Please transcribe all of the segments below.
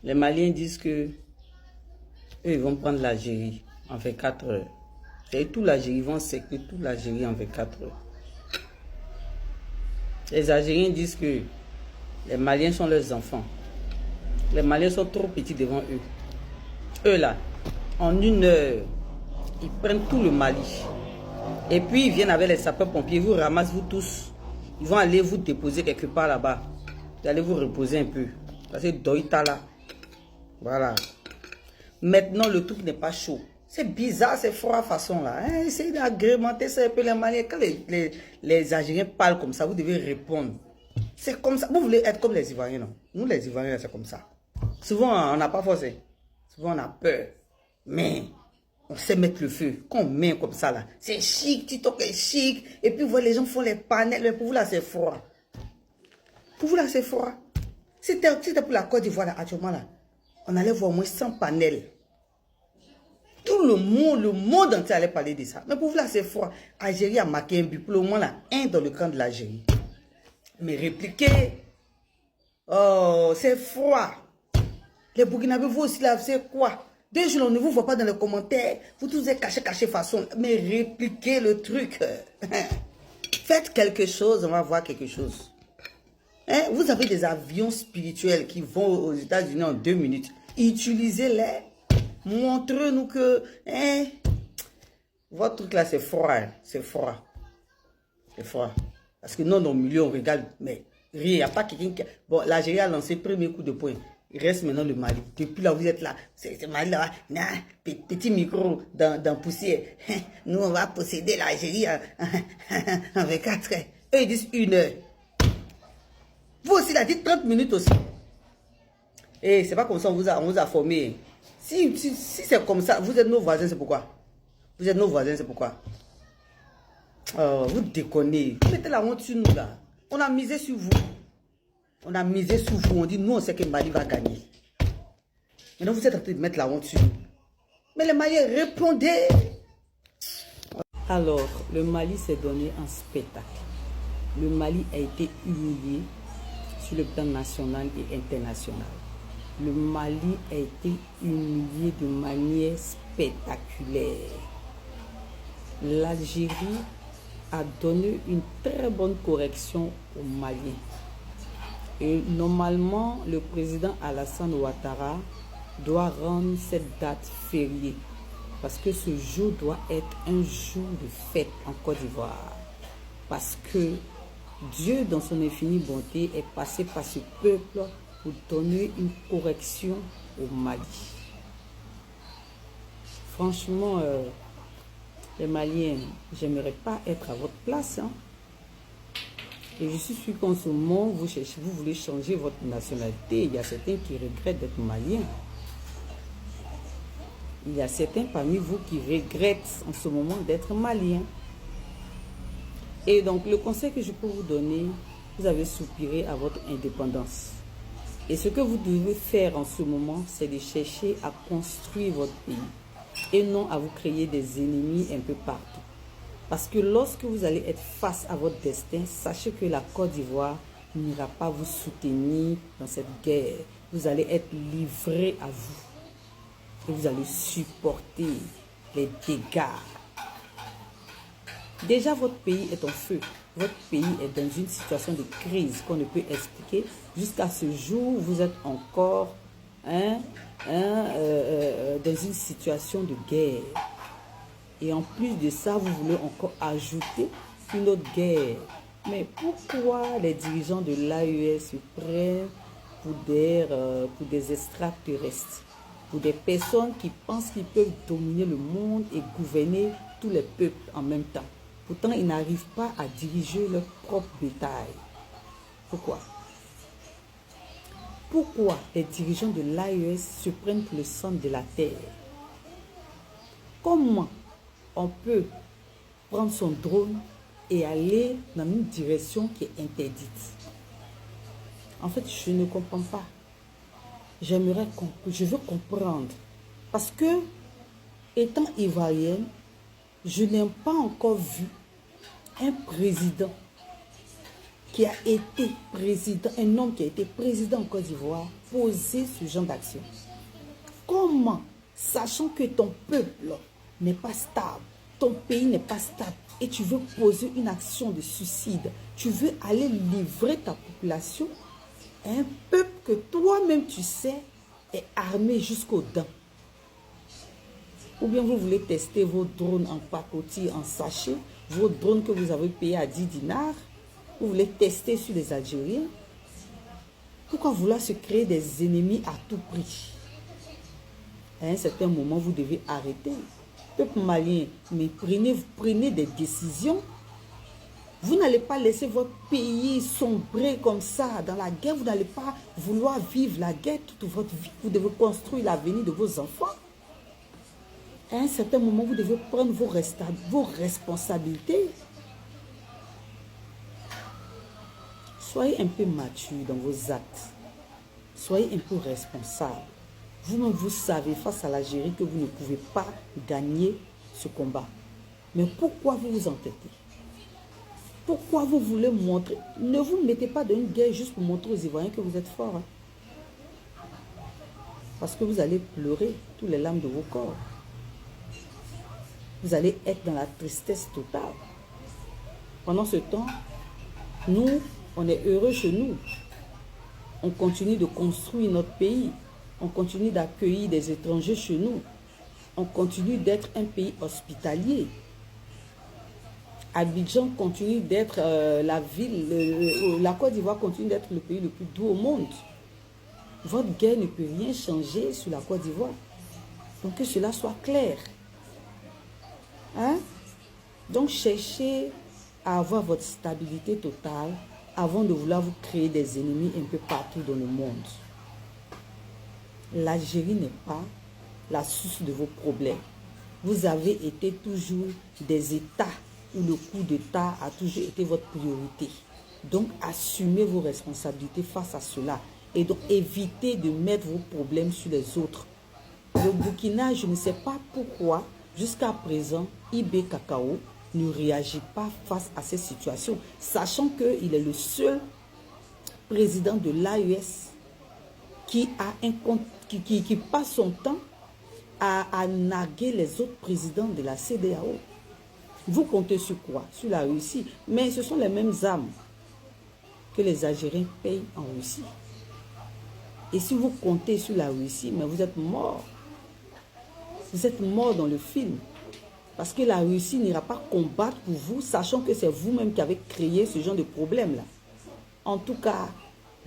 Les Maliens disent que eux, ils vont prendre l'Algérie en 24 heures. Et tout l'Algérie, ils vont sécuriser toute l'Algérie en 24 heures. Les Algériens disent que les Maliens sont leurs enfants. Les Maliens sont trop petits devant eux. Eux là, en 1 heure, ils prennent tout le Mali. Et puis ils viennent avec les sapeurs-pompiers, vous ramassent vous tous. Ils vont aller vous déposer quelque part là-bas. Vous allez vous reposer un peu. Parce que Doïta là. Voilà. Maintenant, le truc n'est pas chaud. C'est bizarre, c'est froid façon là. Hein? Essayez d'agrémenter ça un peu les Maliens. Quand les Algériens parlent comme ça, vous devez répondre. C'est comme ça. Vous voulez être comme les Ivoiriens, non? Nous, les Ivoiriens, c'est comme ça. Souvent, on n'a pas forcé. Souvent, on a peur. Mais on sait mettre le feu. Quand on met comme ça là, c'est chic, TikTok est chic. Et puis, vous voyez, les gens font les panels. Mais pour vous là, c'est froid. Pour vous là, c'est froid. C'était pour la Côte d'Ivoire là, actuellement là. On allait voir au moins 100 panels. Tout le monde entier allait parler de ça. Mais pour vous là, c'est froid. Algérie a marqué un but. Pour le moment là, un dans le camp de l'Algérie. Mais répliquer. Oh, c'est froid. Les Burkinabés, vous aussi là, c'est quoi? 2 jours, on ne vous voit pas dans les commentaires. Vous tous êtes caché façon. Mais répliquez le truc. Faites quelque chose, on va voir quelque chose. Hein? Vous avez des avions spirituels qui vont aux États-Unis en 2 minutes. Utilisez-les. Montrez-nous que hein, votre truc là, c'est froid. Hein? C'est froid. C'est froid. Parce que non, dans le milieu, on regarde, mais rien. Il n'y a pas quelqu'un qui... Bon, l'Algérie a lancé le premier coup de poing. Il reste maintenant le Mali. Depuis là, vous êtes là. C'est Mali là. Nah, petit micro dans poussière. Nous, on va posséder l'Algérie en 24 heures. Eux, ils disent 1 heure. Vous aussi, il a dit 30 minutes aussi. Et c'est pas comme ça, on vous a formé. Si c'est comme ça, vous êtes nos voisins, c'est pourquoi? Vous êtes nos voisins, c'est pourquoi? Oh, vous déconnez. Vous mettez la honte sur nous là. On a misé sur vous. On a misé sur vous. On dit, nous, on sait que Mali va gagner. Maintenant, vous êtes en train de mettre la honte sur nous. Mais les Maliens, répondez. Alors, le Mali s'est donné un spectacle. Le Mali a été humilié sur le plan national et international. Le Mali a été humilié de manière spectaculaire. L'Algérie a donné une très bonne correction aux Maliens. Et normalement, le président Alassane Ouattara doit rendre cette date fériée. Parce que ce jour doit être un jour de fête en Côte d'Ivoire. Parce que Dieu, dans son infinie bonté, est passé par ce peuple pour donner une correction au Mali. Franchement, les Maliens, j'aimerais pas être à votre place. Hein. Et je suis sûr qu'en ce moment, vous voulez changer votre nationalité. Il y a certains qui regrettent d'être Maliens. Il y a certains parmi vous qui regrettent en ce moment d'être Maliens. Et donc, le conseil que je peux vous donner, vous avez soupiré à votre indépendance. Et ce que vous devez faire en ce moment, c'est de chercher à construire votre pays. Et non à vous créer des ennemis un peu partout. Parce que lorsque vous allez être face à votre destin, sachez que la Côte d'Ivoire n'ira pas vous soutenir dans cette guerre. Vous allez être livré à vous. Et vous allez supporter les dégâts. Déjà, votre pays est en feu. Votre pays est dans une situation de crise qu'on ne peut expliquer. Jusqu'à ce jour, vous êtes encore dans une situation de guerre. Et en plus de ça, vous voulez encore ajouter une autre guerre. Mais pourquoi les dirigeants de l'AES se prennent pour des extraterrestres, pour des personnes qui pensent qu'ils peuvent dominer le monde et gouverner tous les peuples en même temps? Pourtant, ils n'arrivent pas à diriger leur propre bétail. Pourquoi? Pourquoi les dirigeants de l'AES se prennent pour le centre de la Terre? Comment on peut prendre son drone et aller dans une direction qui est interdite? En fait, je ne comprends pas. Je veux comprendre. Parce que, étant ivoirienne, je n'ai pas encore vu un président qui a été président, un homme qui a été président en Côte d'Ivoire poser ce genre d'action? Comment, sachant que ton peuple n'est pas stable, ton pays n'est pas stable, et tu veux poser une action de suicide, tu veux aller livrer ta population à un peuple que toi-même tu sais est armé jusqu'aux dents? Ou bien vous voulez tester vos drones en pacotille, en sachet, vos drones que vous avez payés à 10 dinars, vous voulez tester sur les Algériens? Pourquoi vouloir se créer des ennemis à tout prix? À un certain moment, vous devez arrêter. Peuple malien, mais prenez des décisions. Vous n'allez pas laisser votre pays sombrer comme ça dans la guerre. Vous n'allez pas vouloir vivre la guerre toute votre vie. Vous devez construire l'avenir de vos enfants. À un certain moment, vous devez prendre vos responsabilités. Soyez un peu mature dans vos actes. Soyez un peu responsable. Vous-même, vous savez face à l'Algérie que vous ne pouvez pas gagner ce combat. Mais pourquoi vous vous entêtez? Pourquoi vous voulez montrer? Ne vous mettez pas dans une guerre juste pour montrer aux Ivoiriens que vous êtes forts. Hein. Parce que vous allez pleurer tous les larmes de vos corps. Vous allez être dans la tristesse totale. Pendant ce temps, nous, on est heureux chez nous. On continue de construire notre pays. On continue d'accueillir des étrangers chez nous. On continue d'être un pays hospitalier. Abidjan continue d'être la ville, la Côte d'Ivoire continue d'être le pays le plus doux au monde. Votre guerre ne peut rien changer sur la Côte d'Ivoire. Donc que cela soit clair. Hein? Donc cherchez à avoir votre stabilité totale avant de vouloir vous créer des ennemis un peu partout dans le monde. L'Algérie n'est pas la source de vos problèmes. Vous avez été toujours des États où le coup d'État a toujours été votre priorité. Donc, assumez vos responsabilités face à cela. Et donc, évitez de mettre vos problèmes sur les autres. Le Burkina, je ne sais pas pourquoi, jusqu'à présent, IB Cacao ne réagit pas face à cette situation, sachant qu'il est le seul président de l'AES qui passe son temps à narguer les autres présidents de la CEDEAO. Vous comptez sur quoi? Sur la Russie. Mais ce sont les mêmes armes que les Algériens payent en Russie. Et si vous comptez sur la Russie, mais vous êtes mort. Vous êtes mort dans le film. Parce que la Russie n'ira pas combattre pour vous, sachant que c'est vous-même qui avez créé ce genre de problème-là. En tout cas,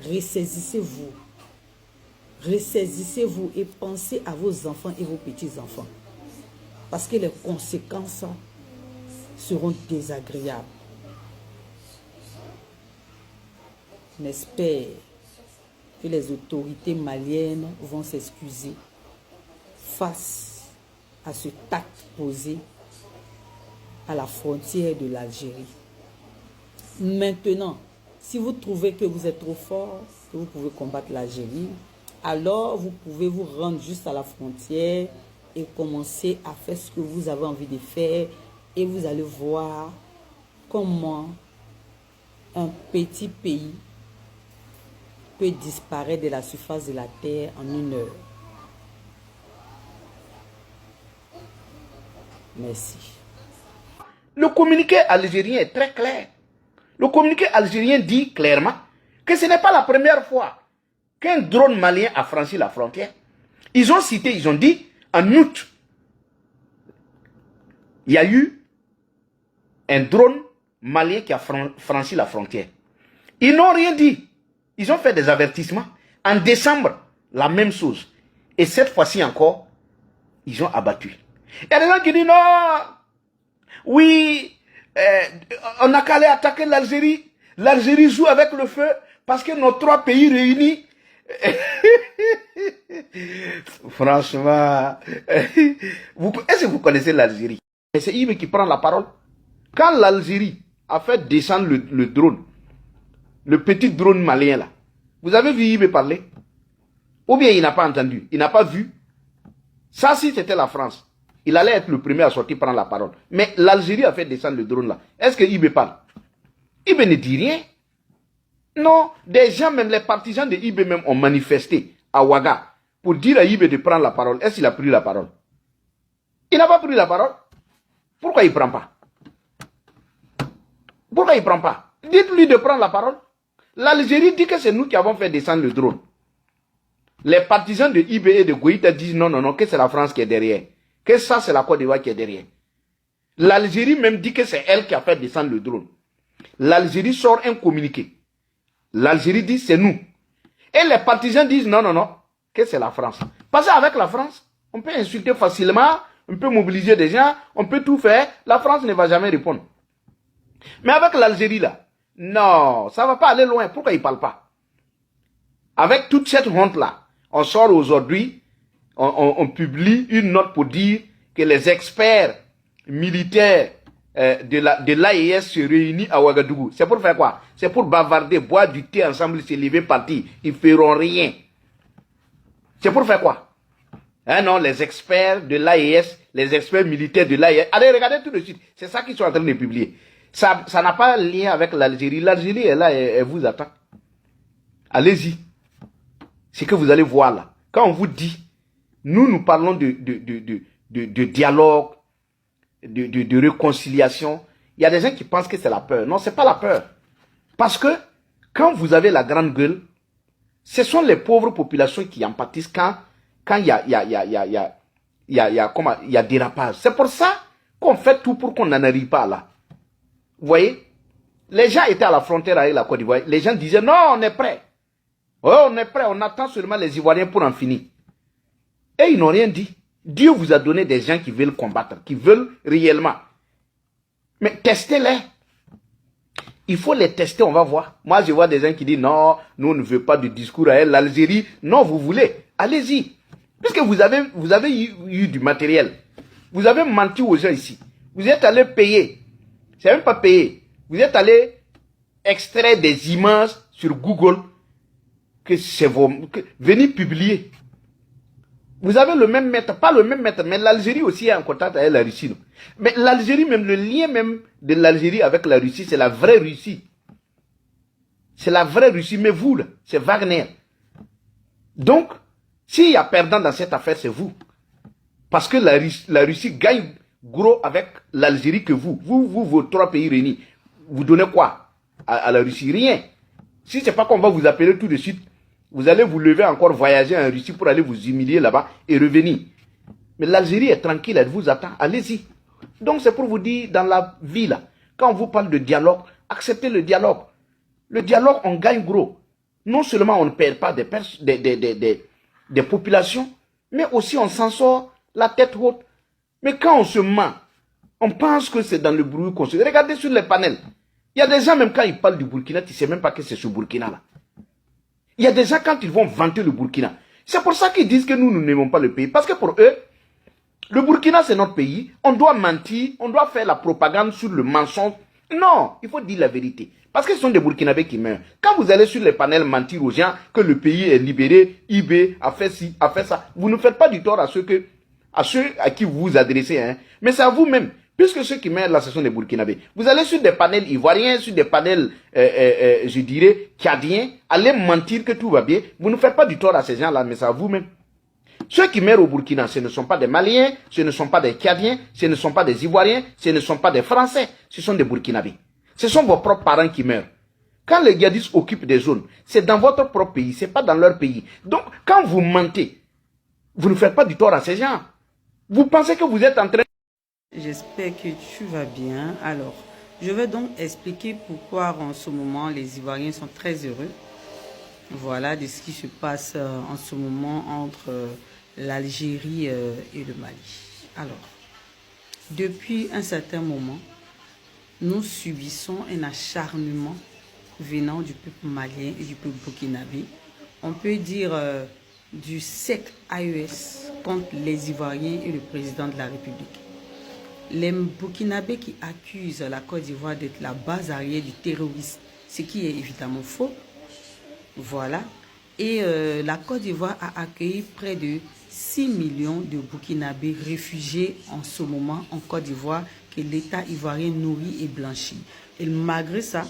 ressaisissez-vous. Ressaisissez-vous et pensez à vos enfants et vos petits-enfants. Parce que les conséquences seront désagréables. J'espère que les autorités maliennes vont s'excuser face à ce tact posé à la frontière de l'Algérie. Maintenant, si vous trouvez que vous êtes trop fort, que vous pouvez combattre l'Algérie, alors vous pouvez vous rendre juste à la frontière et commencer à faire ce que vous avez envie de faire. Et vous allez voir comment un petit pays peut disparaître de la surface de la terre en 1 heure. Merci. Le communiqué algérien est très clair. Le communiqué algérien dit clairement que ce n'est pas la première fois qu'un drone malien a franchi la frontière. Ils ont cité, ils ont dit, en août, il y a eu un drone malien qui a franchi la frontière. Ils n'ont rien dit. Ils ont fait des avertissements. En décembre, la même chose. Et cette fois-ci encore, ils ont abattu. Il y a des gens qui disent non, oui, on n'a qu'à aller attaquer l'Algérie. L'Algérie joue avec le feu parce que nos 3 pays réunis. Franchement, est-ce que vous connaissez l'Algérie? C'est Yves qui prend la parole. Quand l'Algérie a fait descendre le drone, le petit drone malien là, vous avez vu Yves parler? Ou bien il n'a pas entendu, il n'a pas vu? Ça, si c'était la France, il allait être le premier à sortir prendre la parole. Mais l'Algérie a fait descendre le drone là. Est-ce que Yves parle? Yves ne dit rien. Non, des gens, même les partisans de IB même ont manifesté à Ouaga pour dire à IB de prendre la parole. Est-ce qu'il a pris la parole? Il n'a pas pris la parole. Pourquoi il ne prend pas? Pourquoi il ne prend pas? Dites-lui de prendre la parole. L'Algérie dit que c'est nous qui avons fait descendre le drone. Les partisans de IB et de Goïta disent non, non, non, que c'est la France qui est derrière. Que ça, c'est la Côte d'Ivoire qui est derrière. L'Algérie même dit que c'est elle qui a fait descendre le drone. L'Algérie sort un communiqué. L'Algérie dit c'est nous. Et les partisans disent non, non, non, que c'est la France. Parce qu'avec la France, on peut insulter facilement, on peut mobiliser des gens, on peut tout faire. La France ne va jamais répondre. Mais avec l'Algérie là, non, ça ne va pas aller loin. Pourquoi ils ne parlent pas? Avec toute cette honte là, on sort aujourd'hui, on publie une note pour dire que les experts militaires de l'AES se réunissent à Ouagadougou. C'est pour faire quoi? C'est pour bavarder, boire du thé ensemble, se lever, partir. Ils ne feront rien. C'est pour faire quoi? Hein, non, les experts de l'AES, les experts militaires de l'AES. Allez, regardez tout de suite. C'est ça qu'ils sont en train de publier. Ça n'a pas lien avec l'Algérie. L'Algérie est là, elle vous attend. Allez-y. C'est que vous allez voir là. Quand on vous dit, nous parlons de dialogue, de réconciliation. Il y a des gens qui pensent que c'est la peur. Non, ce n'est pas la peur. Parce que quand vous avez la grande gueule, ce sont les pauvres populations qui en pâtissent quand il y a dérapage. C'est pour ça qu'on fait tout pour qu'on n'en arrive pas là. Vous voyez? Les gens étaient à la frontière avec la Côte d'Ivoire. Les gens disaient non, on est prêt. Oh, on est prêt, on attend seulement les Ivoiriens pour en finir. Et ils n'ont rien dit. Dieu vous a donné des gens qui veulent combattre, qui veulent réellement. Mais testez-les. Il faut les tester, on va voir. Moi, je vois des gens qui disent non, nous on ne veut pas de discours à elle, l'Algérie. Non, vous voulez. Allez-y. Puisque vous avez eu du matériel. Vous avez menti aux gens ici. Vous êtes allé payer. C'est même pas payer. Vous êtes allé extraire des images sur Google que c'est vos... venez publier. Vous avez le même maître, pas le même maître, mais l'Algérie aussi est en contact avec la Russie. Non? Mais l'Algérie, même le lien même de l'Algérie avec la Russie, c'est la vraie Russie. C'est la vraie Russie, mais vous, c'est Wagner. Donc, s'il y a perdant dans cette affaire, c'est vous. Parce que la Russie gagne gros avec l'Algérie que vous. Vous, vos trois pays réunis, vous donnez quoi à la Russie? Rien. Si ce n'est pas qu'on va vous appeler tout de suite, vous allez vous lever encore, voyager en Russie pour aller vous humilier là-bas et revenir. Mais l'Algérie est tranquille, elle vous attend. Allez-y. Donc c'est pour vous dire, dans la vie là, quand on vous parle de dialogue, acceptez le dialogue. Le dialogue, on gagne gros. Non seulement on ne perd pas des populations, mais aussi on s'en sort la tête haute. Mais quand on se ment, on pense que c'est dans le bruit qu'on se... Regardez sur les panels. Il y a des gens, même quand ils parlent du Burkina, tu ne sais même pas que c'est ce Burkina-là. Il y a des gens, quand ils vont vanter le Burkina, c'est pour ça qu'ils disent que nous n'aimons pas le pays. Parce que pour eux, le Burkina, c'est notre pays. On doit mentir, on doit faire la propagande sur le mensonge. Non, il faut dire la vérité. Parce que ce sont des Burkinabés qui meurent. Quand vous allez sur les panels mentir aux gens que le pays est libéré, IB a fait ci, a fait ça, vous ne faites pas du tort à ceux à qui vous vous adressez. Hein. Mais c'est à vous-même. Puisque ceux qui meurent là, ce sont des Burkinabés. Vous allez sur des panels ivoiriens, sur des panels, je dirais, tchadiens, allez mentir que tout va bien. Vous ne faites pas du tort à ces gens-là, mais c'est à vous-même. Ceux qui meurent au Burkina, ce ne sont pas des Maliens, ce ne sont pas des Tchadiens, ce ne sont pas des Ivoiriens, ce ne sont pas des Français, ce sont des Burkinabés. Ce sont vos propres parents qui meurent. Quand les djihadistes occupent des zones, c'est dans votre propre pays, ce n'est pas dans leur pays. Donc, quand vous mentez, vous ne faites pas du tort à ces gens. Vous pensez que vous êtes en train... J'espère que tu vas bien. Alors, je vais donc expliquer pourquoi en ce moment les Ivoiriens sont très heureux. Voilà de ce qui se passe en ce moment entre l'Algérie et le Mali. Alors, depuis un certain moment, nous subissons un acharnement venant du peuple malien et du peuple burkinabé. On peut dire du secte AES contre les Ivoiriens et le président de la République. Les Burkinabés qui accusent la Côte d'Ivoire d'être la base arrière du terrorisme, ce qui est évidemment faux. Voilà. Et la Côte d'Ivoire a accueilli près de 6 millions de Burkinabés réfugiés en ce moment en Côte d'Ivoire que l'État ivoirien nourrit et blanchit. Et malgré ça,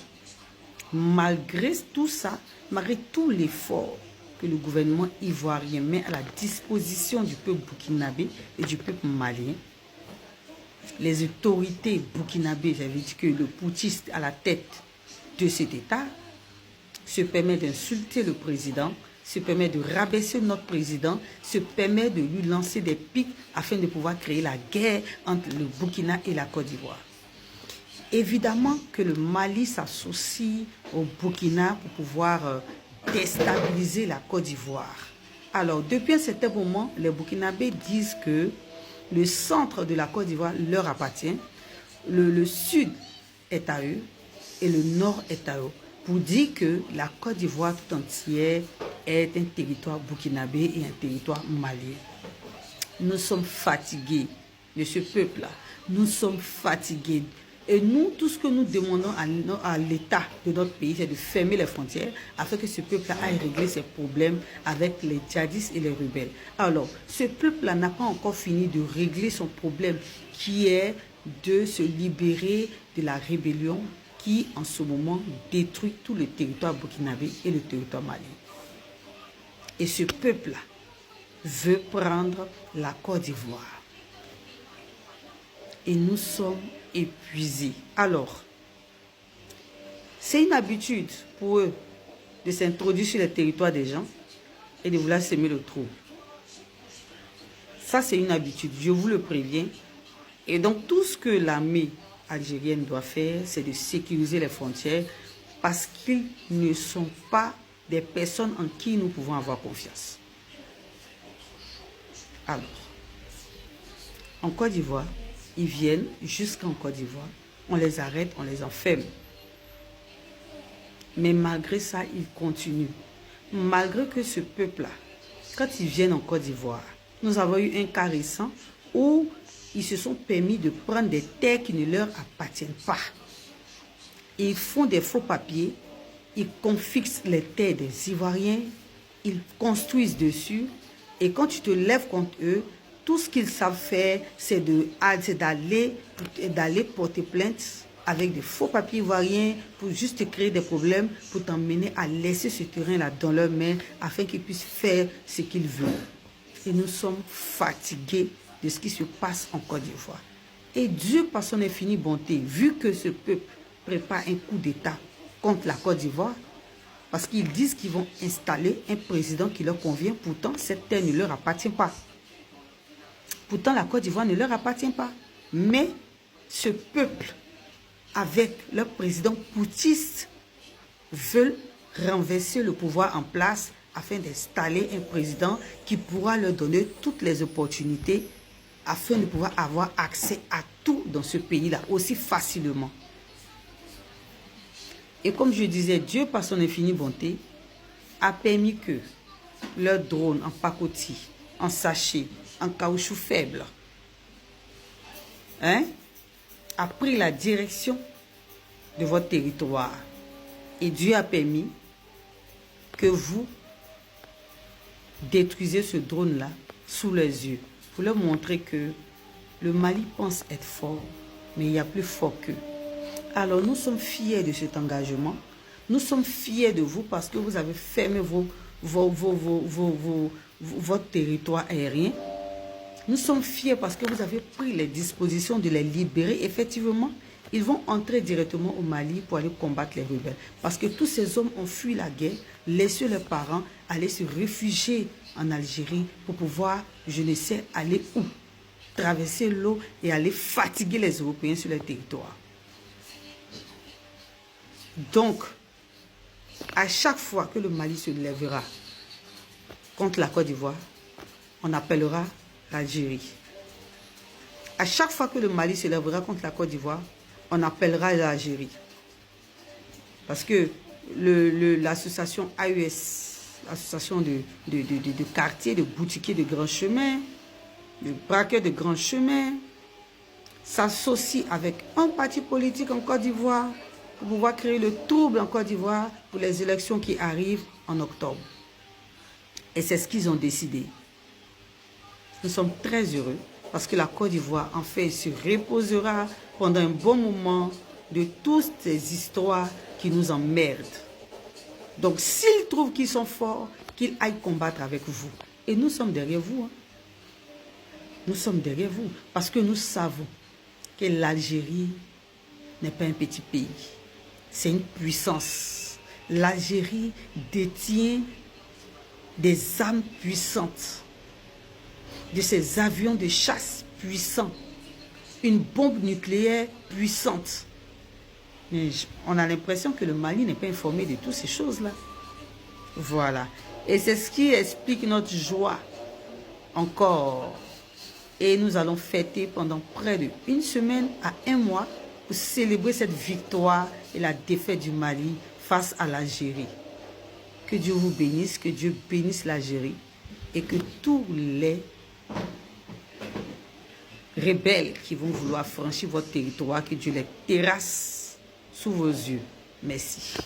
malgré tout ça, malgré tout l'effort que le gouvernement ivoirien met à la disposition du peuple burkinabé et du peuple malien, les autorités burkinabées, j'avais dit que le putschiste à la tête de cet État se permet d'insulter le président, se permet de rabaisser notre président, se permet de lui lancer des pics afin de pouvoir créer la guerre entre le Burkina et la Côte d'Ivoire. Évidemment que le Mali s'associe au Burkina pour pouvoir déstabiliser la Côte d'Ivoire. Alors, depuis un certain moment, les Burkinabés disent que le centre de la Côte d'Ivoire leur appartient, le sud est à eux et le nord est à eux. Pour dire que la Côte d'Ivoire tout entière est un territoire burkinabé et un territoire malien. Nous sommes fatigués de ce peuple-là. Nous sommes fatigués. Et nous, tout ce que nous demandons à l'État de notre pays, c'est de fermer les frontières afin que ce peuple-là aille régler ses problèmes avec les djihadistes et les rebelles. Alors, ce peuple-là n'a pas encore fini de régler son problème qui est de se libérer de la rébellion qui, en ce moment, détruit tout le territoire burkinabé et le territoire malien. Et ce peuple-là veut prendre la Côte d'Ivoire. Et nous sommes épuisés. Alors, c'est une habitude pour eux de s'introduire sur le territoire des gens et de vouloir semer le trou. Ça, c'est une habitude, je vous le préviens. Et donc, tout ce que l'armée algérienne doit faire, c'est de sécuriser les frontières parce qu'ils ne sont pas des personnes en qui nous pouvons avoir confiance. Alors, en Côte d'Ivoire, ils viennent jusqu'en Côte d'Ivoire, on les arrête, on les enferme. Mais malgré ça, ils continuent. Malgré que ce peuple-là, quand ils viennent en Côte d'Ivoire, nous avons eu un cas récent où ils se sont permis de prendre des terres qui ne leur appartiennent pas. Ils font des faux papiers, ils confisquent les terres des Ivoiriens, ils construisent dessus, et quand tu te lèves contre eux, tout ce qu'ils savent faire, c'est d'aller porter plainte avec des faux papiers ivoiriens pour juste te créer des problèmes, pour t'emmener à laisser ce terrain-là dans leurs mains afin qu'ils puissent faire ce qu'ils veulent. Et nous sommes fatigués de ce qui se passe en Côte d'Ivoire. Et Dieu, par son infinie bonté, vu que ce peuple prépare un coup d'État contre la Côte d'Ivoire, parce qu'ils disent qu'ils vont installer un président qui leur convient, pourtant cette terre ne leur appartient pas. Pourtant la Côte d'Ivoire ne leur appartient pas. Mais ce peuple, avec leur président putschiste, veulent renverser le pouvoir en place afin d'installer un président qui pourra leur donner toutes les opportunités afin de pouvoir avoir accès à tout dans ce pays-là aussi facilement. Et comme je disais, Dieu, par son infinie bonté, a permis que leurs drones en pacotille, en sachet, en caoutchouc faible, a pris la direction de votre territoire. Et Dieu a permis que vous détruisez ce drone-là sous les yeux, pour leur montrer que le Mali pense être fort, mais il y a plus fort qu'eux. Alors nous sommes fiers de cet engagement. Nous sommes fiers de vous parce que vous avez fermé votre territoire aérien. Nous sommes fiers parce que vous avez pris les dispositions de les libérer. Effectivement, ils vont entrer directement au Mali pour aller combattre les rebelles. Parce que tous ces hommes ont fui la guerre, laissé leurs parents aller se réfugier en Algérie pour pouvoir, je ne sais, aller où, traverser l'eau et aller fatiguer les Européens sur leur territoire. Donc, à chaque fois que le Mali se lèvera contre la Côte d'Ivoire, on appellera l'Algérie. À chaque fois que le Mali se lèvera contre la Côte d'Ivoire, on appellera l'Algérie. Parce que l'association AES, l'association de quartiers, de boutiquiers de grands chemins, de braqueurs de grands chemins, s'associe avec un parti politique en Côte d'Ivoire pour pouvoir créer le trouble en Côte d'Ivoire pour les élections qui arrivent en octobre. Et c'est ce qu'ils ont décidé. Nous sommes très heureux parce que la Côte d'Ivoire, en fait, se reposera pendant un bon moment de toutes ces histoires qui nous emmerdent. Donc, s'ils trouvent qu'ils sont forts, qu'ils aillent combattre avec vous. Et nous sommes derrière vous. Hein. Nous sommes derrière vous. Parce que nous savons que l'Algérie n'est pas un petit pays. C'est une puissance. L'Algérie détient des armes puissantes, de ces avions de chasse puissants, une bombe nucléaire puissante. Mais on a l'impression que le Mali n'est pas informé de toutes ces choses-là. Voilà. Et c'est ce qui explique notre joie encore. Et nous allons fêter pendant près d'une semaine à un mois pour célébrer cette victoire et la défaite du Mali face à l'Algérie. Que Dieu vous bénisse, que Dieu bénisse l'Algérie et que tous les rebelles qui vont vouloir franchir votre territoire, que Dieu les terrasse sous vos yeux. Merci.